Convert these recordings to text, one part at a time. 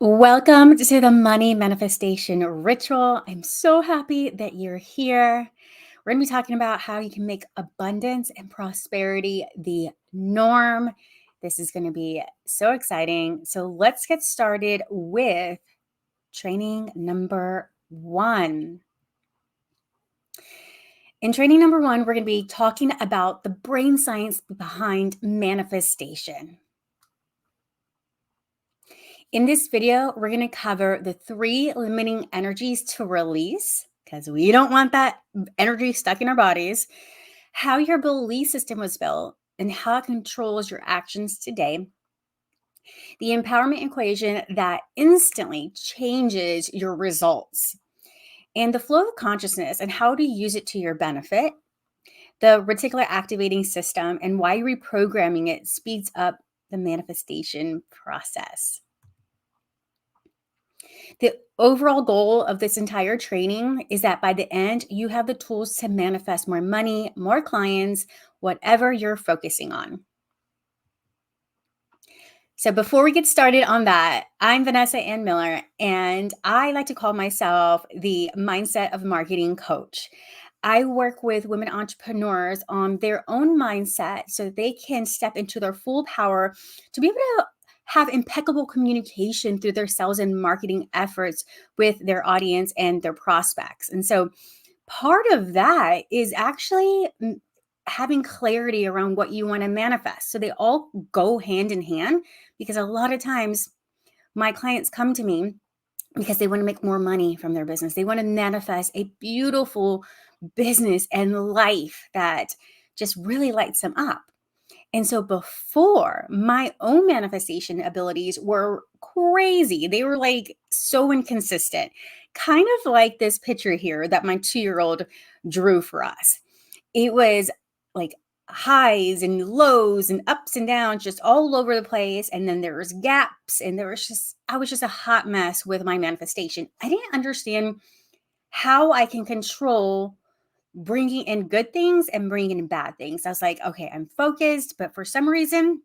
Welcome to the Money Manifestation Ritual. I'm so happy that you're here. We're going to be talking about how you can make abundance and prosperity the norm. This is going to be so exciting. So let's get started with training number one. In training number one, we're going to be talking about the brain science behind manifestation. In this video, we're going to cover the 3 limiting energies to release, because we don't want that energy stuck in our bodies, how your belief system was built, and how it controls your actions today, the empowerment equation that instantly changes your results, and the flow of consciousness and how to use it to your benefit, the reticular activating system, and why reprogramming it speeds up the manifestation process. The overall goal of this entire training is that by the end, you have the tools to manifest more money, more clients, whatever you're focusing on. So before we get started on that, I'm Vanessa Ann Miller, and I like to call myself the mindset of marketing coach. I work with women entrepreneurs on their own mindset so that they can step into their full power to be able to have impeccable communication through their sales and marketing efforts with their audience and their prospects. And so part of that is actually having clarity around what you want to manifest. So they all go hand in hand, because a lot of times my clients come to me because they want to make more money from their business. They want to manifest a beautiful business and life that just really lights them up. And so before, my own manifestation abilities were crazy. They were like so inconsistent, kind of like this picture here that my 2-year-old drew for us. It was like highs and lows and ups and downs just all over the place. And then there was gaps, and I was just a hot mess with my manifestation. I didn't understand how I can control bringing in good things and bringing in bad things. I was like, okay, I'm focused, but for some reason,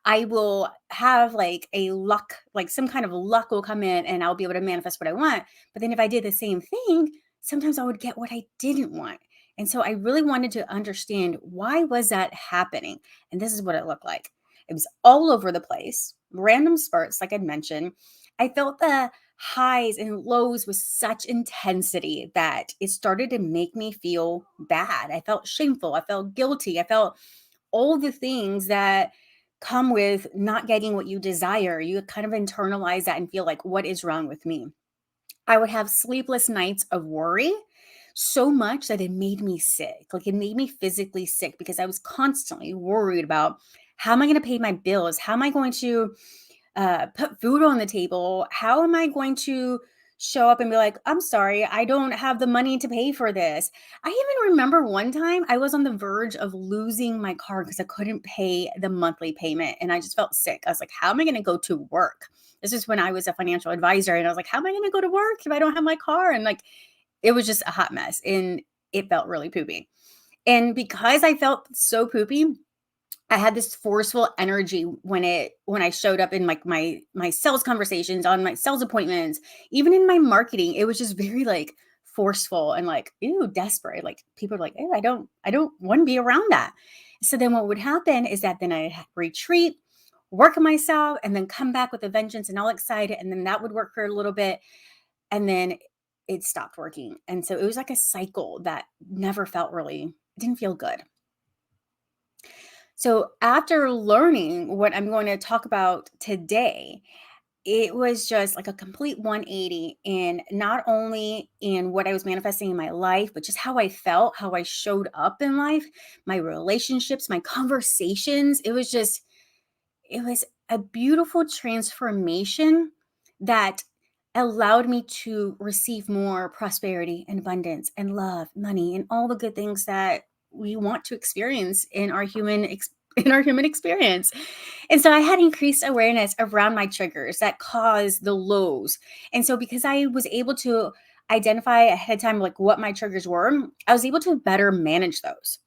I will have like a luck, like some kind of luck will come in and I'll be able to manifest what I want. But then if I did the same thing, sometimes I would get what I didn't want. And so I really wanted to understand, why was that happening? And this is what it looked like. It was all over the place, random spurts, like I'd mentioned. I felt the highs and lows with such intensity that it started to make me feel bad. I felt shameful. I felt guilty. I felt all the things that come with not getting what you desire. You kind of internalize that and feel like, what is wrong with me? I would have sleepless nights of worry, so much that it made me sick. Like, it made me physically sick, because I was constantly worried about, how am I going to pay my bills? How am I going to put food on the table? How am I going to show up and be like, I'm sorry, I don't have the money to pay for this? I even remember one time I was on the verge of losing my car because I couldn't pay the monthly payment, and I just felt sick. I was like, how am I going to go to work? This is when I was a financial advisor, and I was like, how am I going to go to work if I don't have my car? And like, it was just a hot mess, and it felt really poopy. And because I felt so poopy, I had this forceful energy when I showed up in like my sales conversations, on my sales appointments, even in my marketing. It was just very like forceful and like, ew, desperate. Like, people are like, ew, I don't want to be around that. So then what would happen is that then I retreat, work on myself, and then come back with a vengeance and all excited. And then that would work for a little bit. And then it stopped working. And so it was like a cycle that never felt really, it didn't feel good. So after learning what I'm going to talk about today, it was just like a complete 180 in not only in what I was manifesting in my life, but just how I felt, how I showed up in life, my relationships, my conversations. It was a beautiful transformation that allowed me to receive more prosperity and abundance and love, money, and all the good things that we want to experience in our in our human experience. And so I had increased awareness around my triggers that cause the lows. And so because I was able to identify ahead of time like what my triggers were, I was able to better manage those.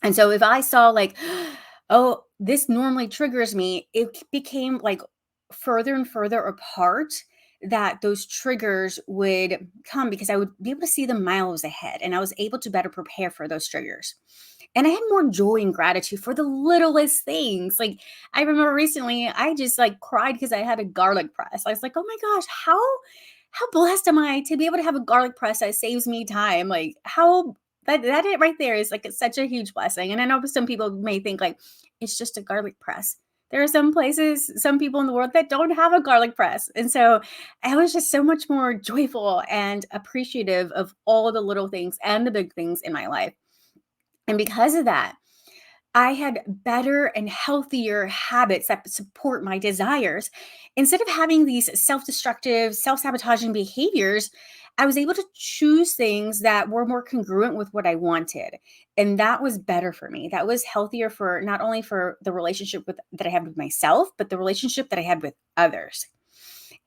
And so if I saw like, oh, this normally triggers me, it became like further and further apart that those triggers would come, because I would be able to see them miles ahead and I was able to better prepare for those triggers. And I had more joy and gratitude for the littlest things. Like, I remember recently I just like cried because I had a garlic press. I was like, "Oh my gosh, how blessed am I to be able to have a garlic press that saves me time?" Like, how that it right there is like it's such a huge blessing. And I know some people may think like it's just a garlic press. There are some places, some people in the world that don't have a garlic press. And so I was just so much more joyful and appreciative of all the little things and the big things in my life. And because of that, I had better and healthier habits that support my desires. Instead of having these self destructive, self sabotaging behaviors, I was able to choose things that were more congruent with what I wanted. And that was better for me. That was healthier for not only for the relationship that I had with myself, but the relationship that I had with others.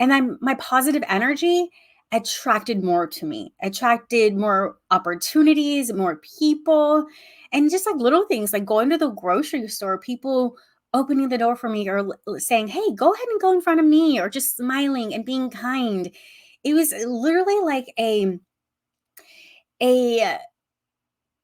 And then my positive energy attracted more to me, attracted more opportunities, more people, and just like little things like going to the grocery store, people opening the door for me or saying, "Hey, go ahead and go in front of me," or just smiling and being kind. It was literally like a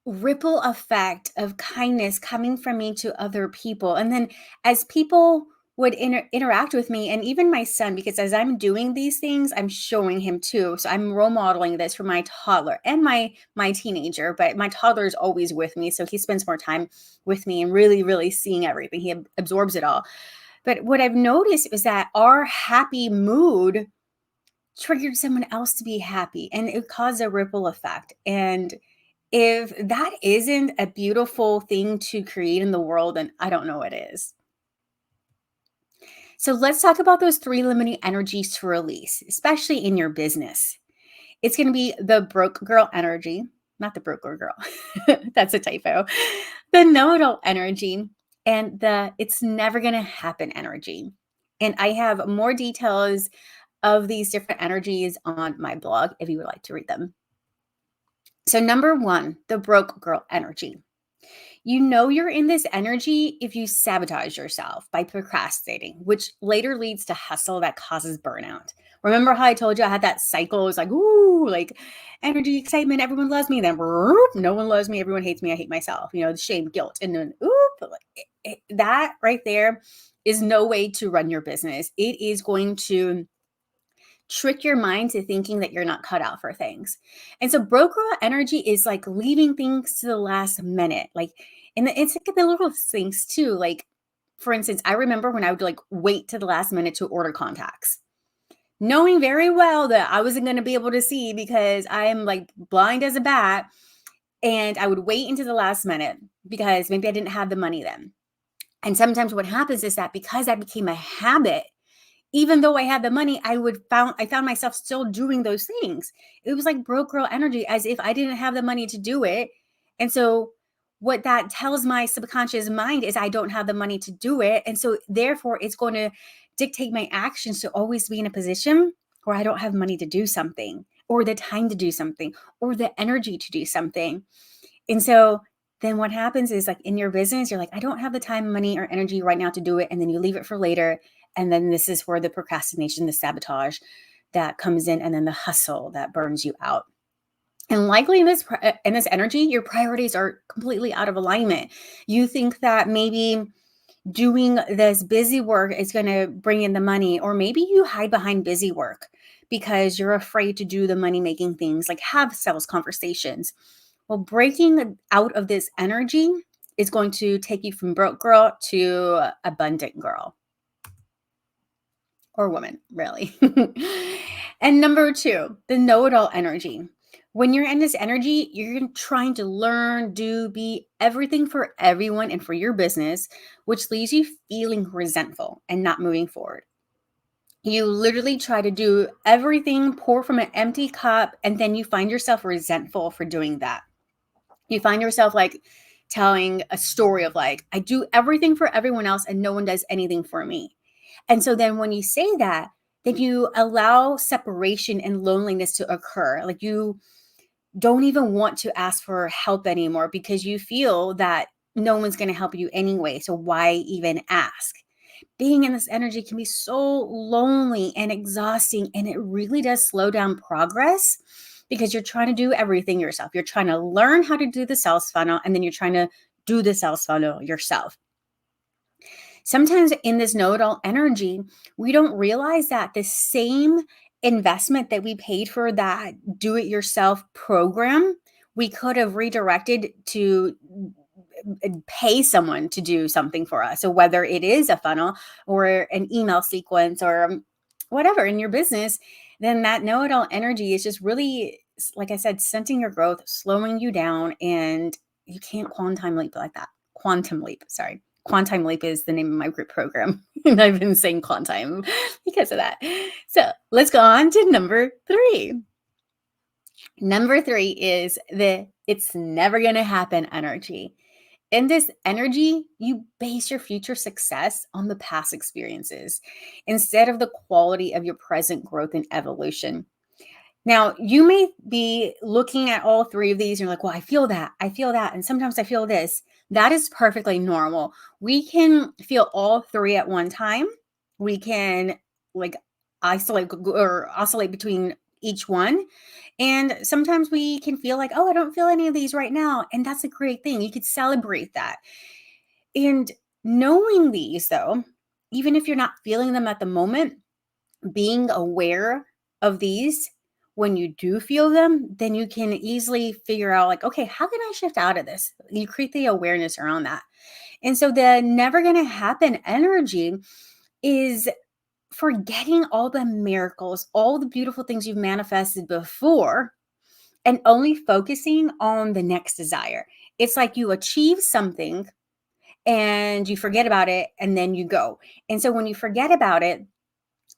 ripple effect of kindness coming from me to other people. And then as people would interact with me, and even my son, because as I'm doing these things, I'm showing him too. So I'm role modeling this for my toddler and my teenager, but my toddler is always with me. So he spends more time with me and really, really seeing everything. He absorbs it all. But what I've noticed is that our happy mood triggered someone else to be happy, and it caused a ripple effect. And if that isn't a beautiful thing to create in the world, then I don't know what is. So let's talk about those three limiting energies to release, especially in your business. It's going to be the broke girl energy, not the broke girl. That's a typo. The know it all energy, and the it's never going to happen energy. And I have more details of these different energies on my blog if you would like to read them. So, number one, the broke girl energy. You know you're in this energy if you sabotage yourself by procrastinating, which later leads to hustle that causes burnout. Remember how I told you I had that cycle? It was like, ooh, like energy, excitement, everyone loves me. Then no one loves me, everyone hates me, I hate myself. The shame, guilt, and then that right there is no way to run your business. It is going to trick your mind to thinking that you're not cut out for things. And so broker energy is like leaving things to the last minute. Like, and it's like the little things too. Like, for instance, I remember when I would like wait to the last minute to order contacts, knowing very well that I wasn't going to be able to see because I am like blind as a bat. And I would wait until the last minute because maybe I didn't have the money then. And sometimes what happens is that because that became a habit, even though I had the money, I found myself still doing those things. It was like broke girl energy, as if I didn't have the money to do it. And so what that tells my subconscious mind is I don't have the money to do it. And so therefore it's going to dictate my actions to always be in a position where I don't have money to do something, or the time to do something, or the energy to do something. And so then what happens is like in your business, you're like, I don't have the time, money, or energy right now to do it. And then you leave it for later. And then this is where the procrastination, the sabotage that comes in, and then the hustle that burns you out. And likely in this energy, your priorities are completely out of alignment. You think that maybe doing this busy work is going to bring in the money, or maybe you hide behind busy work because you're afraid to do the money making things like have sales conversations. Well, breaking out of this energy is going to take you from broke girl to abundant girl, or woman, really. And number two, the know it all energy. When you're in this energy, you're trying to learn, do, be everything for everyone and for your business, which leaves you feeling resentful and not moving forward. You literally try to do everything, pour from an empty cup, and then you find yourself resentful for doing that. You find yourself like telling a story of like, I do everything for everyone else and no one does anything for me. And so then when you say that, then you allow separation and loneliness to occur. Like you don't even want to ask for help anymore because you feel that no one's going to help you anyway. So why even ask? being in this energy can be so lonely and exhausting, and it really does slow down progress because you're trying to do everything yourself. You're trying to learn how to do the sales funnel, and then you're trying to do the sales funnel yourself. Sometimes in this know-it-all energy, we don't realize that the same investment that we paid for that do-it-yourself program, we could have redirected to pay someone to do something for us. So whether it is a funnel or an email sequence or whatever in your business, then that know-it-all energy is just really, like I said, stunting your growth, slowing you down, and you can't quantum leap like that. Quantum leap, sorry. Quantum Leap is the name of my group program. And I've been saying quantum because of that. So let's go on to number 3. Number 3 is the it's never going to happen energy. In this energy, you base your future success on the past experiences instead of the quality of your present growth and evolution. Now, you may be looking at all 3 of these and you're like, well, I feel that, and sometimes I feel this. That is perfectly normal. We can feel all 3 at one time. We can like isolate or oscillate between each one. And sometimes we can feel like, oh, I don't feel any of these right now. And that's a great thing. You could celebrate that. And knowing these, though, even if you're not feeling them at the moment, being aware of these when you do feel them, then you can easily figure out, like, okay, how can I shift out of this? You create the awareness around that. And so the never going to happen energy is forgetting all the miracles, all the beautiful things you've manifested before, and only focusing on the next desire. It's like you achieve something and you forget about it and then you go. And so when you forget about it,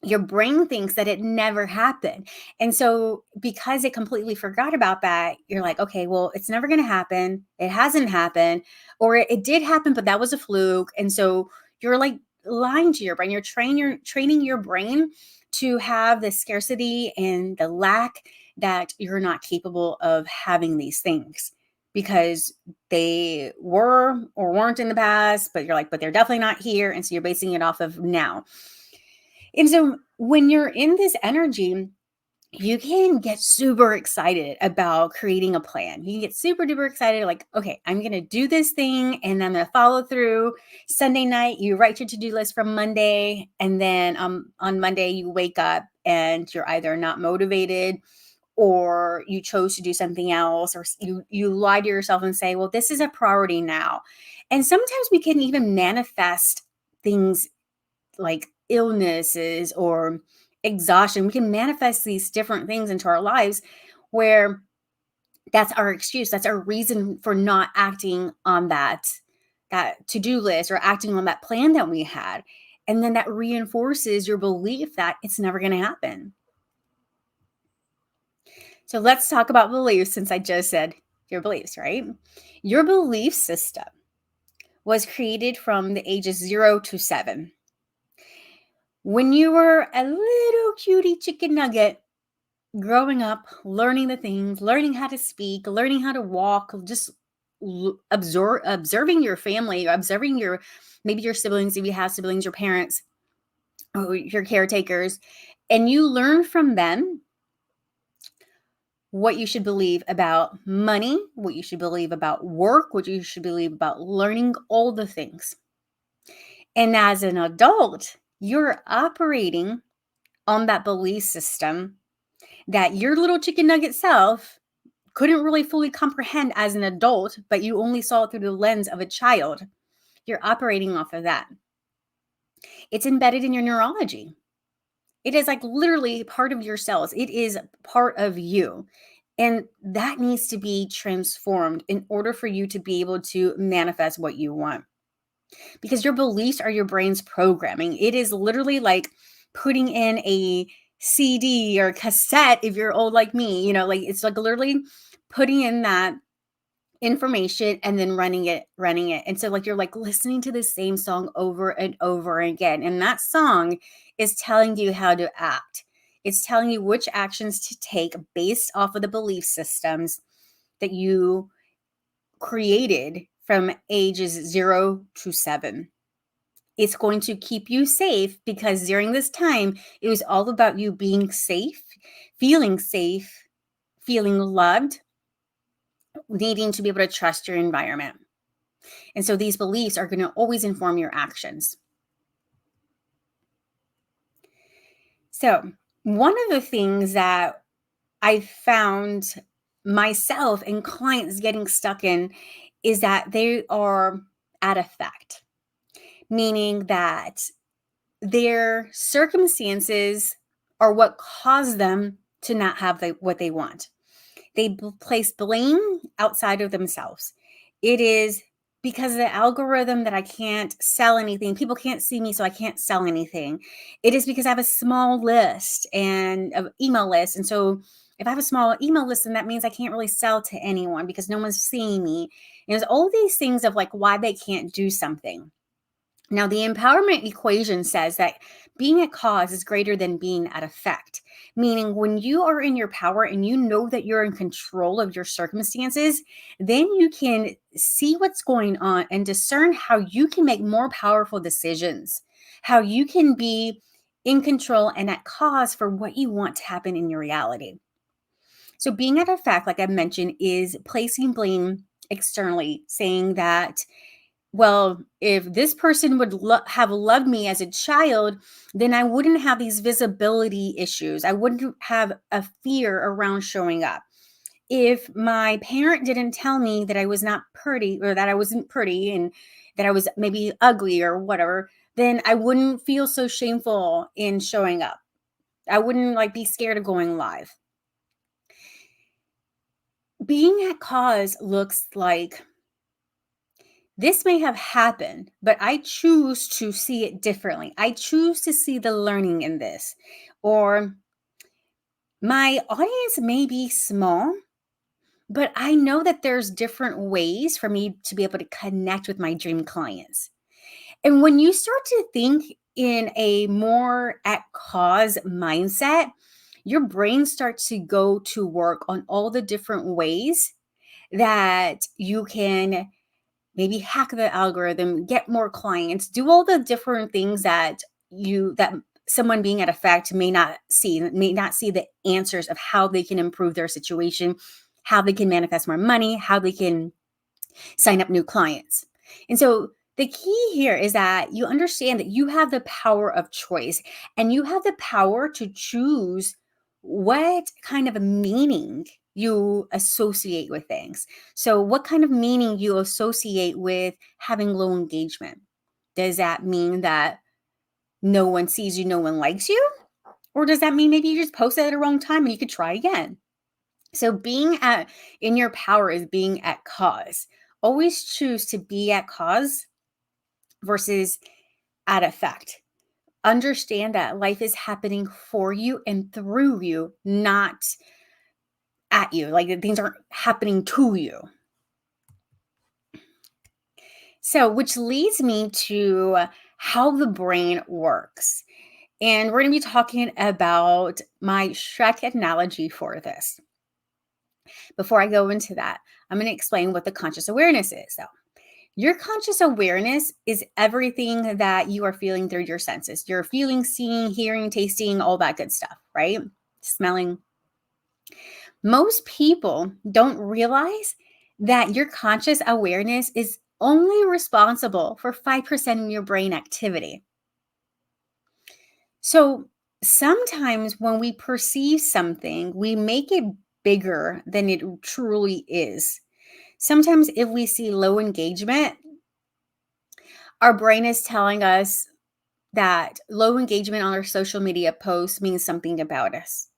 your brain thinks that it never happened. And so because it completely forgot about that, you're like, okay, well, it's never going to happen. It hasn't happened, or it did happen, but that was a fluke. And so you're like lying to your brain. Training your brain to have the scarcity and the lack, that you're not capable of having these things because they were or weren't in the past, but you're like, but they're definitely not here. And so you're basing it off of now. And so when you're in this energy, you can get super excited about creating a plan. You can get super duper excited, like, okay, I'm going to do this thing and I'm going to follow through. Sunday night, you write your to-do list from Monday. And then on Monday, you wake up and you're either not motivated or you chose to do something else, or you lie to yourself and say, well, this is a priority now. And sometimes we can even manifest things like illnesses or exhaustion. We can manifest these different things into our lives where that's our excuse. That's our reason for not acting on that to-do list or acting on that plan that we had. And then that reinforces your belief that it's never going to happen. So let's talk about beliefs, since I just said your beliefs, right? Your belief system was created from the ages 0 to 7. When you were a little cutie chicken nugget growing up, learning the things, learning how to speak, learning how to walk, just observing your family, observing maybe your siblings, if you have siblings, your parents, or your caretakers, and you learn from them what you should believe about money, what you should believe about work, what you should believe about learning, all the things. And as an adult, you're operating on that belief system that your little chicken nugget self couldn't really fully comprehend as an adult, but you only saw it through the lens of a child. You're operating off of that. It's embedded in your neurology. It is like literally part of your cells. It is part of you. And that needs to be transformed in order for you to be able to manifest what you want. Because your beliefs are your brain's programming. It is literally like putting in a CD or cassette if you're old like me, like it's like literally putting in that information and then running it. And so like you're like listening to the same song over and over again. And that song is telling you how to act. It's telling you which actions to take based off of the belief systems that you created from ages 0 to 7. It's going to keep you safe because during this time, it was all about you being safe, feeling loved, needing to be able to trust your environment. And so these beliefs are going to always inform your actions. So, one of the things that I found myself and clients getting stuck in is that they are at effect, meaning that their circumstances are what cause them to not have what they want. They place blame outside of themselves. It is because of the algorithm that I can't sell anything. People can't see me, so I can't sell anything. It is because I have a small list and of email list. And so if I have a small email list, then that means I can't really sell to anyone because no one's seeing me. And there's all these things of like why they can't do something. Now, the empowerment equation says that being at cause is greater than being at effect, meaning when you are in your power and you know that you're in control of your circumstances, then you can see what's going on and discern how you can make more powerful decisions, how you can be in control and at cause for what you want to happen in your reality. So, being at effect, like I mentioned, is placing blame externally, saying that well, if this person would have loved me as a child, then I wouldn't have these visibility issues. I wouldn't have a fear around showing up. If my parent didn't tell me that I was not pretty or that I wasn't pretty and that I was maybe ugly or whatever, then I wouldn't feel so shameful in showing up. I wouldn't like be scared of going live. Being at cause looks like this may have happened, but I choose to see it differently. I choose to see the learning in this. Or my audience may be small, but I know that there's different ways for me to be able to connect with my dream clients. And when you start to think in a more at cause mindset, your brain starts to go to work on all the different ways that you can maybe hack the algorithm, get more clients, do all the different things that someone being at effect may not see the answers of how they can improve their situation, how they can manifest more money, how they can sign up new clients. And so the key here is that you understand that you have the power of choice and you have the power to choose what kind of a meaning you associate with things. So, what kind of meaning you associate with having low engagement? Does that mean that no one sees you, no one likes you? Or does that mean maybe you just posted at the wrong time and you could try again? So being at in your power is being at cause. Always choose to be at cause versus at effect. Understand that life is happening for you and through you, not at you. Like things aren't happening to you. So, which leads me to how the brain works. And we're going to be talking about my Shrek analogy for this. Before I go into that, I'm going to explain what the conscious awareness is. So, your conscious awareness is everything that you are feeling through your senses. You're feeling, seeing, hearing, tasting, all that good stuff, right? Smelling. Most people don't realize that your conscious awareness is only responsible for 5% of your brain activity. So sometimes when we perceive something, we make it bigger than it truly is. Sometimes if we see low engagement, our brain is telling us that low engagement on our social media posts means something about us.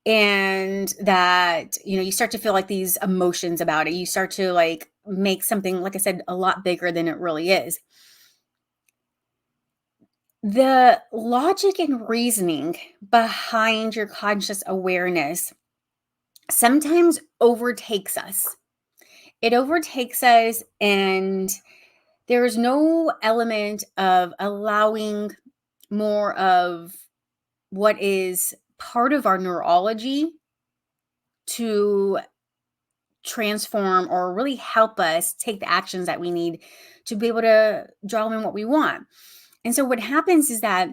And that, you start to feel like these emotions about it. You start to like make something, like I said, a lot bigger than it really is. The logic and reasoning behind your conscious awareness sometimes overtakes us. It overtakes us, and there is no element of allowing more of what is part of our neurology to transform or really help us take the actions that we need to be able to draw in what we want. And so what happens is that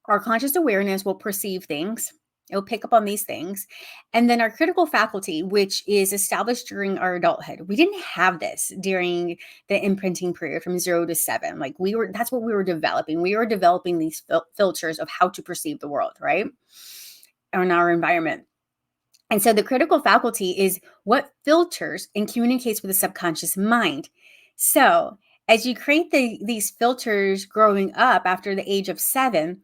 our conscious awareness will perceive things. It'll pick up on these things. And then our critical faculty, which is established during our adulthood. We didn't have this during the imprinting period from 0 to 7. Like that's what we were developing. We were developing these filters of how to perceive the world, right? In our environment. And so the critical faculty is what filters and communicates with the subconscious mind. So as you create these filters growing up after the age of 7,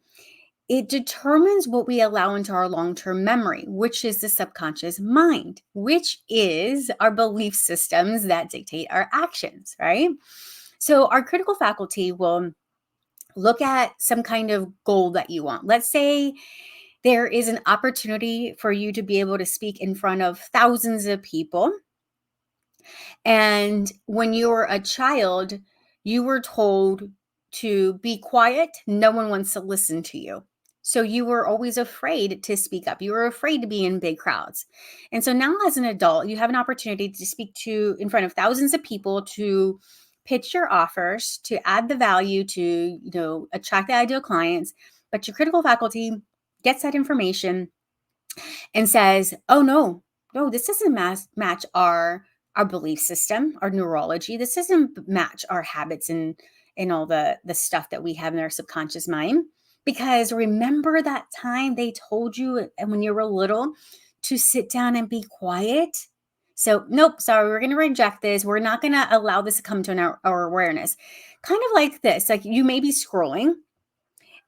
it determines what we allow into our long-term memory, which is the subconscious mind, which is our belief systems that dictate our actions, right? So our critical faculty will look at some kind of goal that you want. Let's say there is an opportunity for you to be able to speak in front of thousands of people. And when you were a child, you were told to be quiet. No one wants to listen to you. So you were always afraid to speak up. You were afraid to be in big crowds. And so now as an adult, you have an opportunity to speak to in front of thousands of people, to pitch your offers, to add the value, to attract the ideal clients. But your critical faculty gets that information and says, "Oh no, this doesn't match our belief system, our neurology. This doesn't match our habits and all the stuff that we have in our subconscious mind." Because remember that time they told you and when you were little to sit down and be quiet? So, nope, sorry, we're going to reject this. We're not going to allow this to come to our awareness. Kind of like this, like you may be scrolling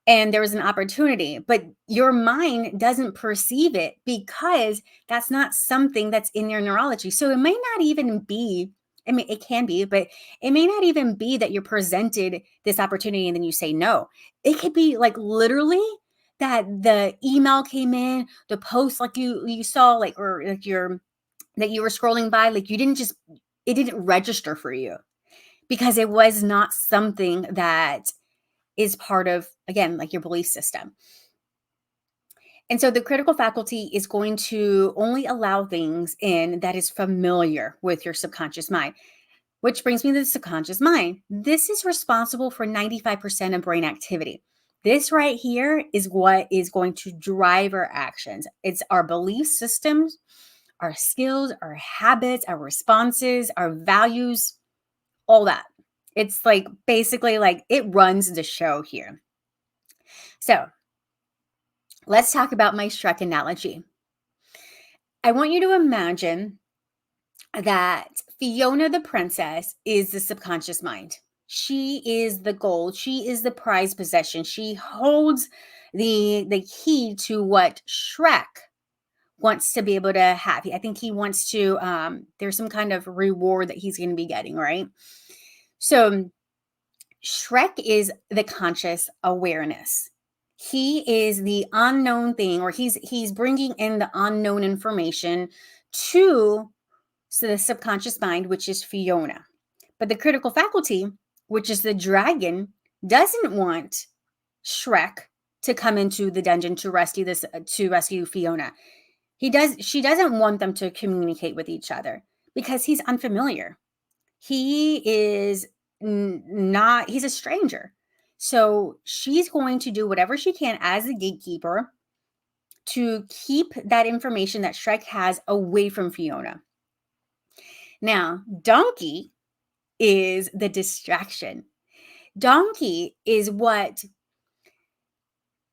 and there was an opportunity, but your mind doesn't perceive it because that's not something that's in your neurology. So it may not even be, I mean, it can be, but it may not even be that you're presented this opportunity and then you say no. It could be like literally that the email came in, the post like you saw, like, or like that you were scrolling by, like it didn't register for you because it was not something that is part of, again, like your belief system. And so the critical faculty is going to only allow things in that is familiar with your subconscious mind, which brings me to the subconscious mind. This is responsible for 95% of brain activity. This right here is what is going to drive our actions. It's our belief systems, our skills, our habits, our responses, our values, all that. It's like basically like it runs the show here. So let's talk about my Shrek analogy. I want you to imagine that Fiona the princess is the subconscious mind. She is the gold. She is the prized possession. She holds the key to what Shrek wants to be able to have. I think he wants to, there's some kind of reward that he's going to be getting, right? So Shrek is the conscious awareness. He is the unknown thing, or he's bringing in the unknown information to the subconscious mind, which is Fiona. But the critical faculty, which is the dragon, doesn't want Shrek to come into the dungeon to rescue Fiona. She doesn't want them to communicate with each other because he's unfamiliar. He is not, he's a stranger. So she's going to do whatever she can as the gatekeeper to keep that information that Shrek has away from Fiona. Now, Donkey is the distraction. Donkey is what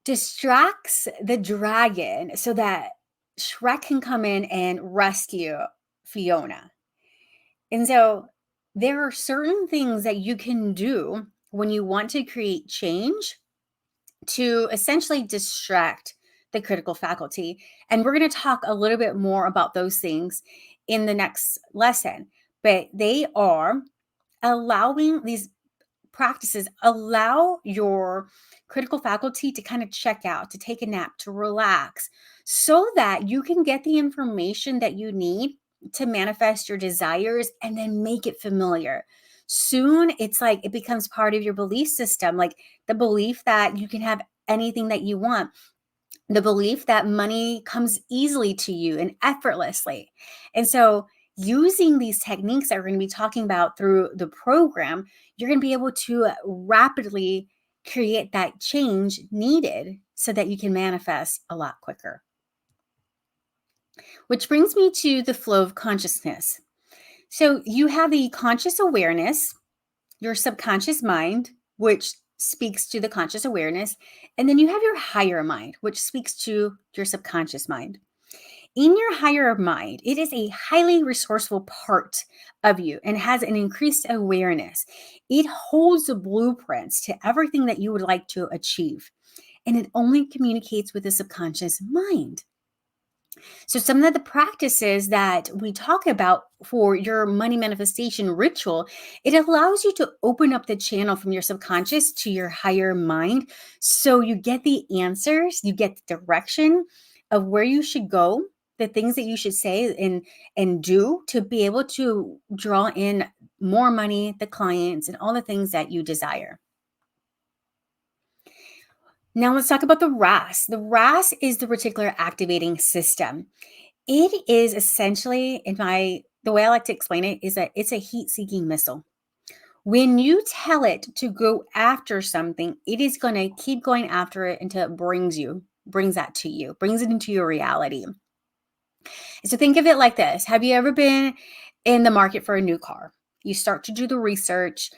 distracts the dragon so that Shrek can come in and rescue Fiona. And so there are certain things that you can do when you want to create change to essentially distract the critical faculty. And we're going to talk a little bit more about those things in the next lesson. But they are allowing these practices, allow your critical faculty to kind of check out, to take a nap, to relax, so that you can get the information that you need to manifest your desires and then make it familiar. Soon it's like it becomes part of your belief system, like the belief that you can have anything that you want, the belief that money comes easily to you and effortlessly. And so Using these techniques that we're going to be talking about through the program, you're going to be able to rapidly create that change needed so that you can manifest a lot quicker. Which brings me to the flow of consciousness. So you have the conscious awareness, your subconscious mind, which speaks to the conscious awareness, and then you have your higher mind, which speaks to your subconscious mind. In your higher mind, it is a highly resourceful part of you and has an increased awareness. It holds the blueprints to everything that you would like to achieve, and it only communicates with the subconscious mind. So, some of the practices that we talk about for your money manifestation ritual, it allows you to open up the channel from your subconscious to your higher mind. So, you get the answers, you get the direction of where you should go, the things that you should say and do to be able to draw in more money, the clients, and all the things that you desire. Now let's talk about the RAS. The RAS is the reticular activating system. It is essentially, the way I like to explain it is that it's a heat-seeking missile. When you tell it to go after something, it is going to keep going after it until it brings that to you, brings it into your reality. So think of it like this. Have you ever been in the market for a new car? You start to do the research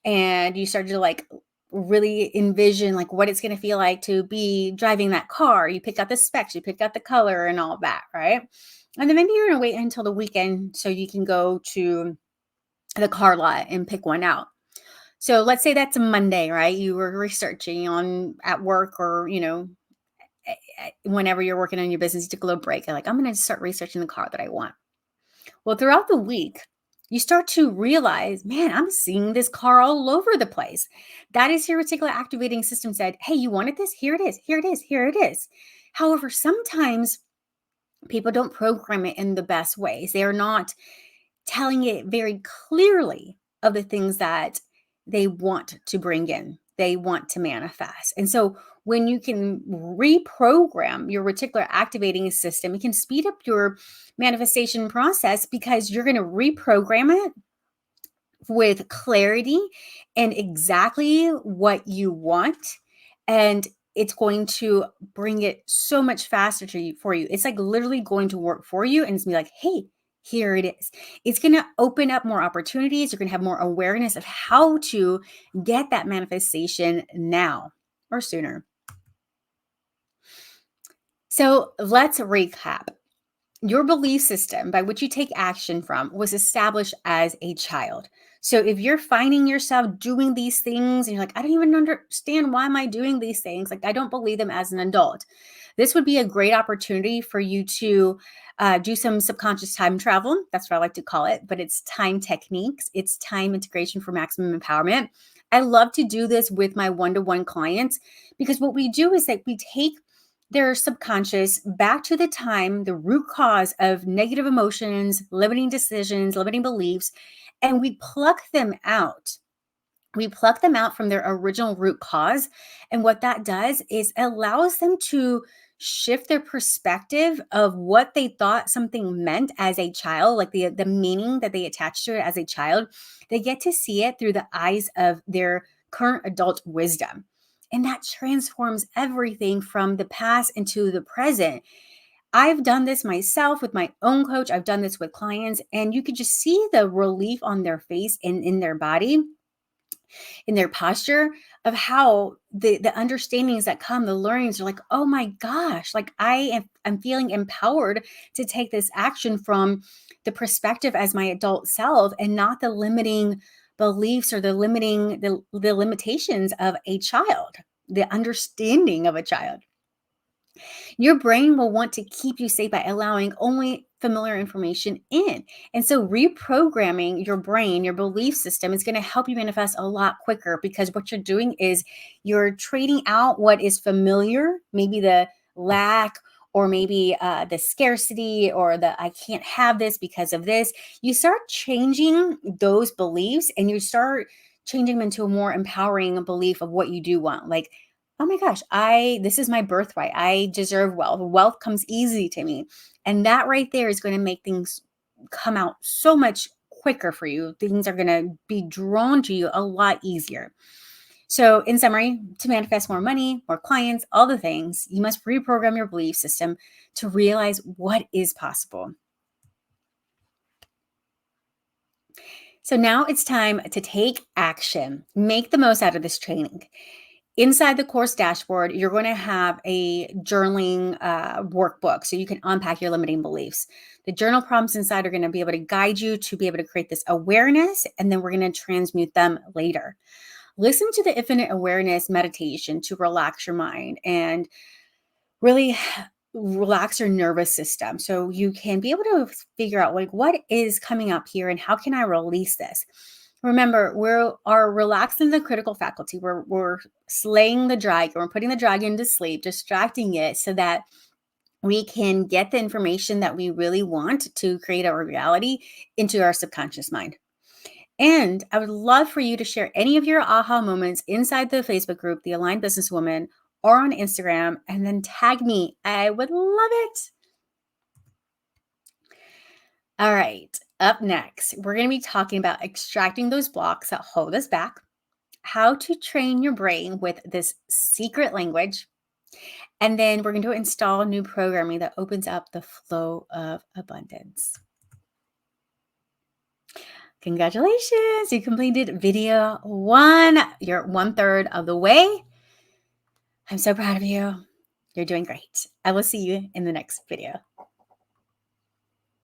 and you start to like really envision like what it's going to feel like to be driving that car. You pick out the specs, you pick out the color and all that, right? And then maybe you're going to wait until the weekend so you can go to the car lot and pick one out. So let's say that's a Monday, right? You were researching on at work or, whenever you're working on your business, you took a little break. You're like, I'm going to start researching the car that I want. Well, throughout the week, you start to realize, man, I'm seeing this car all over the place. That is your reticular activating system said, hey, you wanted this? Here it is. Here it is. Here it is. However, sometimes people don't program it in the best ways. They are not telling it very clearly of the things that they want to bring in, they want to manifest. And so when you can reprogram your reticular activating system, it can speed up your manifestation process because you're going to reprogram it with clarity and exactly what you want. And it's going to bring it so much faster to you for you. It's like literally going to work for you. And it's gonna be like, hey, here it is. It's going to open up more opportunities. You're going to have more awareness of how to get that manifestation now or sooner. So let's recap. Your belief system by which you take action from was established as a child. So if you're finding yourself doing these things and you're like, I don't even understand why am I doing these things? Like, I don't believe them as an adult. This would be a great opportunity for you to do some subconscious time travel. That's what I like to call it, but it's time techniques. It's time integration for maximum empowerment. I love to do this with my one-to-one clients because what we do is that we take their subconscious back to the time, the root cause of negative emotions, limiting decisions, limiting beliefs, and we pluck them out. We pluck them out from their original root cause. And what that does is allows them to shift their perspective of what they thought something meant as a child, like the meaning that they attached to it as a child. They get to see it through the eyes of their current adult wisdom. And that transforms everything from the past into the present. I've done this myself with my own coach. I've done this with clients, and you could just see the relief on their face and in their body, in their posture of how the understandings that come, the learnings are like, oh my gosh, like I'm feeling empowered to take this action from the perspective as my adult self and not the limiting beliefs or the limitations of a child, the understanding of a child. Your brain will want to keep you safe by allowing only familiar information in. And so, reprogramming your brain, your belief system, is going to help you manifest a lot quicker because what you're doing is you're trading out what is familiar, maybe the lack. Or maybe the scarcity or the I can't have this because of this. You start changing those beliefs and you start changing them into a more empowering belief of what you do want. Like, oh my gosh, this is my birthright. I deserve wealth. Wealth comes easy to me. And that right there is going to make things come out so much quicker for you. Things are going to be drawn to you a lot easier. So, in summary, to manifest more money, more clients, all the things, you must reprogram your belief system to realize what is possible. So, now it's time to take action. Make the most out of this training. Inside the course dashboard, you're going to have a journaling workbook so you can unpack your limiting beliefs. The journal prompts inside are going to be able to guide you to be able to create this awareness, and then we're going to transmute them later. Listen to the infinite awareness meditation to relax your mind and really relax your nervous system so you can be able to figure out like what is coming up here and how can I release this. Remember, we are relaxing the critical faculty. We're slaying the dragon. We're putting the dragon to sleep, distracting it so that we can get the information that we really want to create our reality into our subconscious mind. And I would love for you to share any of your aha moments inside the Facebook group, The Aligned Businesswoman, or on Instagram, and then tag me. I would love it. All right. Up next, we're going to be talking about extracting those blocks that hold us back, how to train your brain with this secret language, and then we're going to install new programming that opens up the flow of abundance. Congratulations, you completed video 1. You're 1/3 of the way. I'm so proud of you. You're doing great. I will see you in the next video.